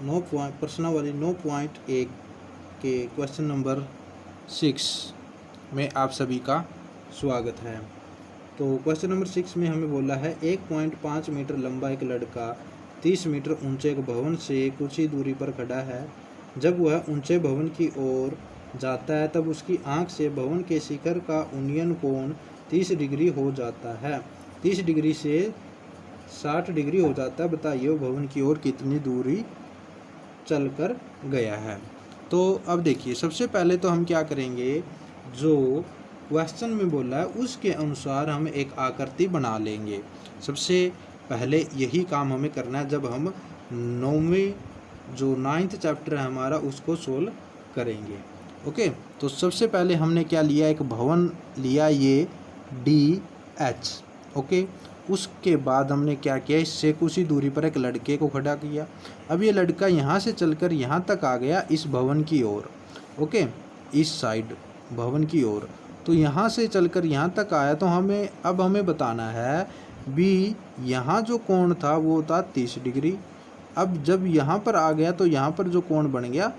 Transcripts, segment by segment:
प्रश्नावली 9.1 के question number 6 में आप सभी का स्वागत है। तो क्वेश्चन नंबर 6 में हमें बोला है 1.5 मीटर लंबा एक लड़का 30 मीटर ऊंचे एक भवन से कुछ ही दूरी पर खड़ा है। जब वह ऊंचे भवन की ओर जाता है तब उसकी आंख से भवन के शिखर का उन्नयन कोण 30 डिग्री हो जाता है। 30 डिग्री से 60 डिग्री हो जाता है। बताइए वो भवन की ओर कितनी दूरी चलकर गया है। तो अब देखिए, सबसे पहले तो हम क्या करेंगे, जो क्वेश्चन में बोला है उसके अनुसार हम एक आकृति बना लेंगे। सबसे पहले यही काम हमें करना है जब हम 9th चैप्टर है हमारा उसको सोल्व करेंगे। ओके, तो सबसे पहले हमने क्या लिया, एक भवन लिया ये DH। ओके, उसके बाद हमने क्या किया, इससे कुछ ही दूरी पर एक लड़के को खड़ा किया। अब ये लड़का यहाँ से चलकर यहाँ तक आ गया इस भवन की ओर। ओके, इस साइड भवन की ओर। तो यहाँ से चलकर यहाँ तक आया तो हमें बताना है भी यहाँ जो कोण था वो था 30 डिग्री। अब जब यहाँ पर आ गया तो यहाँ पर जो कोण बन गया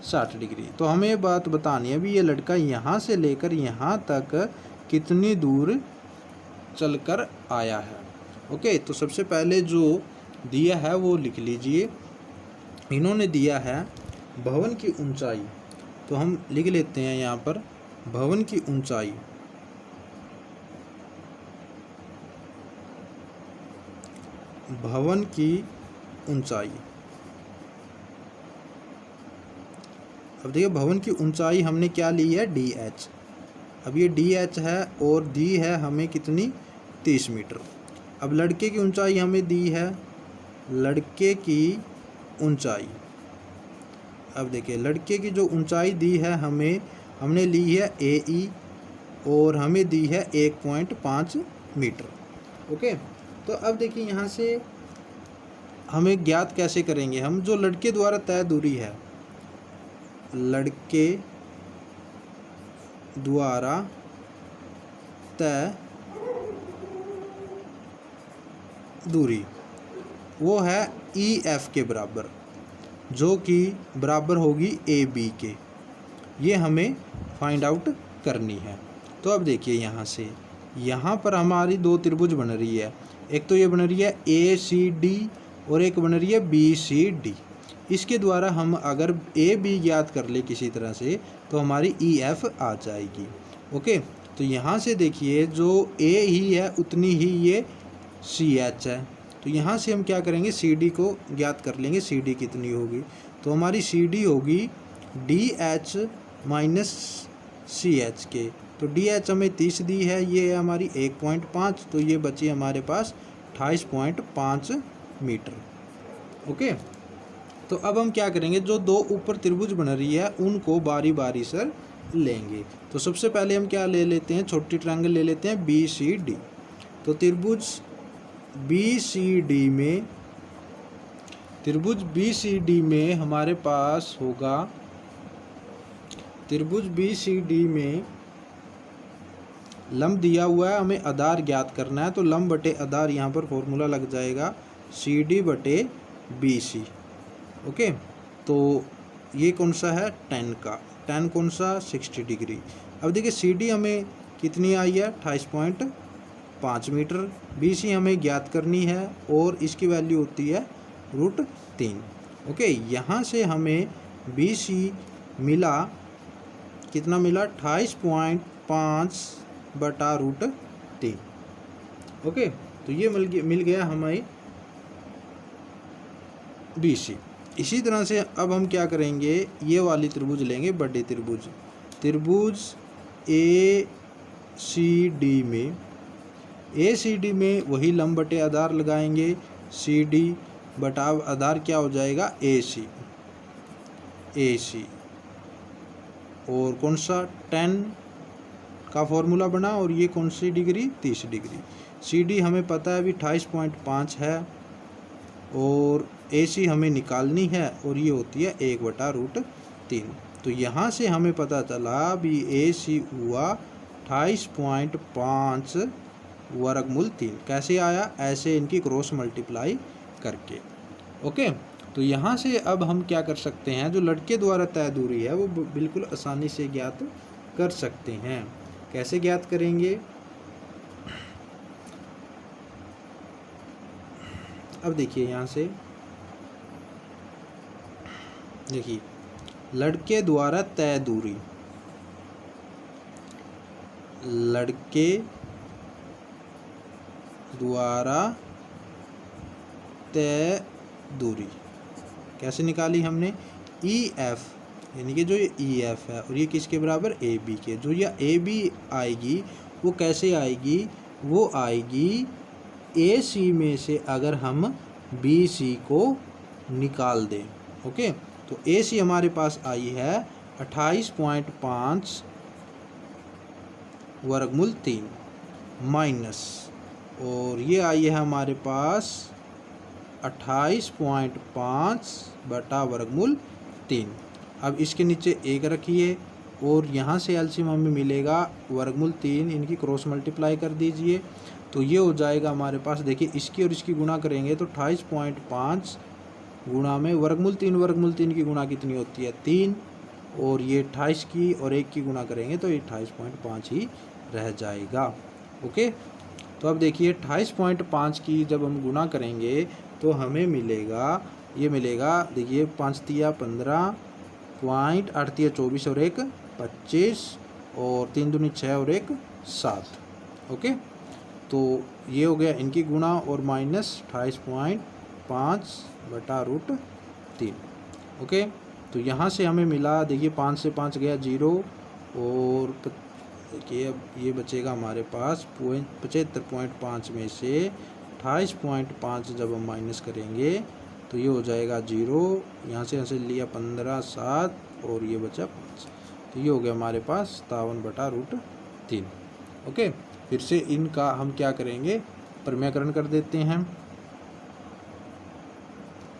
60 डिग्री। तो हमें ये बात बतानी है भी ये लड़का यहाँ से लेकर यहाँ तक कितनी दूर चलकर आया है। ओके, तो सबसे पहले जो दिया है वो लिख लीजिए। इन्होंने दिया है भवन की ऊंचाई, तो हम लिख लेते हैं यहाँ पर भवन की ऊंचाई। भवन की ऊंचाई। अब देखिए भवन की ऊंचाई हमने क्या ली है, DH। अब ये DH है और दी है हमें कितनी, 30 मीटर। अब लड़के की ऊंचाई हमें दी है, लड़के की ऊंचाई। अब देखिए लड़के की जो ऊंचाई दी है हमने ली है AE और हमें दी है 1.5 मीटर। ओके, तो अब देखिए यहाँ से हमें ज्ञात कैसे करेंगे, हम जो लड़के द्वारा तय दूरी है, लड़के द्वारा तय दूरी वो है EF के बराबर, जो कि बराबर होगी AB के। ये हमें फाइंड आउट करनी है। तो अब देखिए यहाँ से यहाँ पर हमारी दो त्रिभुज बन रही है। एक तो ये बन रही है ACD और एक बन रही है BCD। इसके द्वारा हम अगर AB ज्ञात कर ले किसी तरह से तो हमारी EF आ जाएगी। ओके, तो यहाँ से देखिए जो A ही है उतनी ही ये CH है। तो यहाँ से हम क्या करेंगे, CD को ज्ञात कर लेंगे। CD कितनी होगी, तो हमारी CD होगी DH माइनस CH के। तो DH हमें 30 दी है, ये है हमारी 1.5, तो ये बची हमारे पास 28.5 मीटर। ओके, तो अब हम क्या करेंगे, जो दो ऊपर त्रिभुज बन रही है उनको बारी बारी से लेंगे। तो सबसे पहले हम क्या ले लेते हैं, छोटी ट्रायंगल ले लेते हैं BCD। तो त्रिभुज BCD में हमारे पास होगा, त्रिभुज BCD में लंब दिया हुआ है, हमें आधार ज्ञात करना है। तो लंब बटे आधार यहाँ पर फॉर्मूला लग जाएगा CD बटे BC। ओके, तो ये कौन सा है, tan का, tan कौन सा, 60 डिग्री। अब देखिए CD हमें कितनी आई है, 28.5 मीटर। BC हमें ज्ञात करनी है और इसकी वैल्यू होती है √3। ओके, यहाँ से हमें BC मिला, कितना मिला, 28.5 बटा √3। ओके, तो ये मिल गया हमें BC। इसी तरह से अब हम क्या करेंगे, ये वाली त्रिभुज लेंगे, बड़े त्रिभुज ACD में वही लंब बटे आधार लगाएंगे। CD बटा आधार क्या हो जाएगा, AC और कौन सा, tan का फॉर्मूला बना, और ये कौन सी डिग्री, 30 डिग्री। CD हमें पता है अभी 28.5 है और AC हमें निकालनी है और ये होती है 1 बटा √3। तो यहाँ से हमें पता चला भी AC हुआ 28.5 वर्गमूल 3। कैसे आया, ऐसे इनकी क्रॉस मल्टीप्लाई करके। ओके, तो यहाँ से अब हम क्या कर सकते हैं, जो लड़के द्वारा तय दूरी है वो बिल्कुल आसानी से ज्ञात कर सकते हैं। कैसे ज्ञात करेंगे? अब देखिए यहाँ से देखिए, लड़के द्वारा तय दूरी, लड़के द्वारा तय दूरी कैसे निकाली हमने? EF, यानी कि जो ये EF है और ये किसके बराबर? AB के। जो ये AB आएगी वो कैसे आएगी? वो आएगी AC में से अगर हम BC को निकाल दें। ओके, तो AC हमारे पास आई है 28.5 वर्गमूल 3 माइनस, और ये आई है हमारे पास 28.5 बटा वर्गमूल 3। अब इसके नीचे 1 रखिए और यहाँ से एलसीएम हमें मिलेगा वर्गमूल 3, इनकी क्रॉस मल्टीप्लाई कर दीजिए तो ये हो जाएगा हमारे पास। देखिए इसकी और इसकी गुणा करेंगे तो 28.5 गुणा में वर्गमूल 3 की गुणा कितनी होती है? 3, और ये 28 की और 1 की गुणा करेंगे तो ये 28.5 ही रह जाएगा। ओके, तो अब देखिए 28.5 की जब हम गुणा करेंगे तो हमें मिलेगा, ये मिलेगा, देखिए 5 तिया 15, पॉइंट 8 तिया 24 और 1 25 और 3 दूनी 6 और 1 7। ओके, तो ये हो गया इनकी गुणा और माइनस 28.5 बटा रूट 3। ओके, तो यहाँ से हमें मिला, देखिए 5 से 5 गया 0 और देखिए अब ये बचेगा हमारे पास 75.5 में से 28.5 जब हम माइनस करेंगे तो ये हो जाएगा 0, यहाँ से लिया 15 7 और ये बचा 5, तो ये हो गया हमारे पास 57 बटा रूट 3। ओके, फिर से इनका हम क्या करेंगे? प्रमेयकरण कर देते हैं।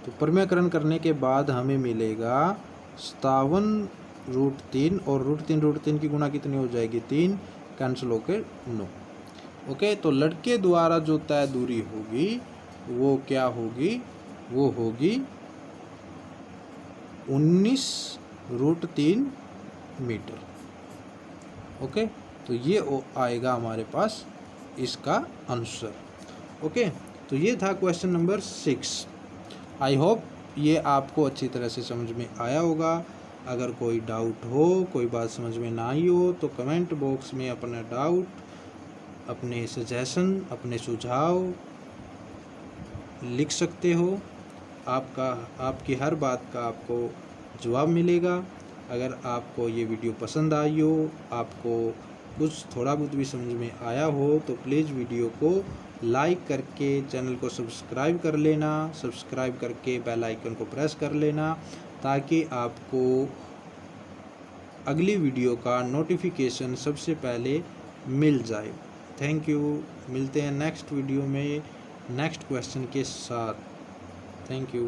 तो प्रमेयकरण करने के बाद हमें मिलेगा 57 रूट 3 और रूट 3 की गुणा कितनी हो जाएगी? 3, कैंसिल होकर 9। ओके, तो लड़के द्वारा जो तय दूरी होगी वो क्या होगी? वो होगी 19 रूट 3 मीटर। ओके, तो ये आएगा हमारे पास इसका आंसर। ओके, तो ये था क्वेश्चन नंबर 6। आई होप ये आपको अच्छी तरह से समझ में आया होगा। अगर कोई डाउट हो, कोई बात समझ में ना आई हो तो कमेंट बॉक्स में अपना डाउट, अपने सजेशन, अपने सुझाव लिख सकते हो। आपकी हर बात का आपको जवाब मिलेगा। अगर आपको ये वीडियो पसंद आई हो, आपको कुछ थोड़ा बहुत भी समझ में आया हो तो प्लीज़ वीडियो को लाइक करके चैनल को सब्सक्राइब कर लेना, सब्सक्राइब करके बेल आइकन को प्रेस कर लेना ताकि आपको अगली वीडियो का नोटिफिकेशन सबसे पहले मिल जाए। थैंक यू, मिलते हैं नेक्स्ट वीडियो में नेक्स्ट क्वेश्चन के साथ। Thank you.